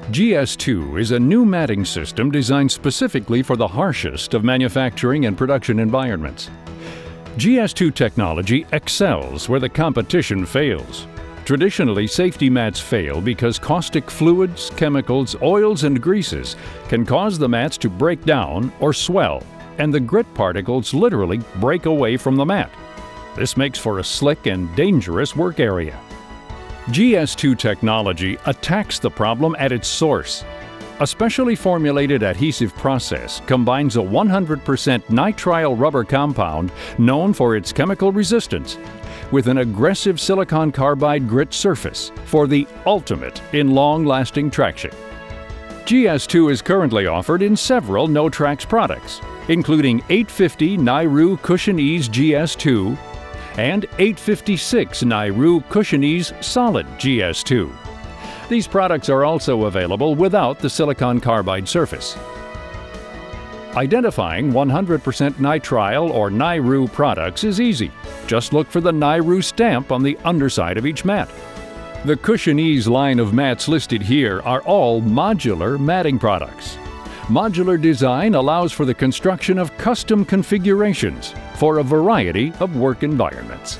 GS2 is a new matting system designed specifically for the harshest of manufacturing and production environments. GS2 technology excels where the competition fails. Traditionally, safety mats fail because caustic fluids, chemicals, oils, and greases can cause the mats to break down or swell, and the grit particles literally break away from the mat. This makes for a slick and dangerous work area. GS2 technology attacks the problem at its source. A specially formulated adhesive process combines a 100% nitrile rubber compound known for its chemical resistance with an aggressive silicon carbide grit surface for the ultimate in long-lasting traction. GS2 is currently offered in several No-Trax products, including 850 Nairu Cushion Ease GS2 and 856 Nairu Cushion Ease Solid GS2. These products are also available without the silicon carbide surface. Identifying 100% nitrile or Nairu products is easy. Just look for the Nairu stamp on the underside of each mat. The Cushion Ease line of mats listed here are all modular matting products. Modular design allows for the construction of custom configurations for a variety of work environments.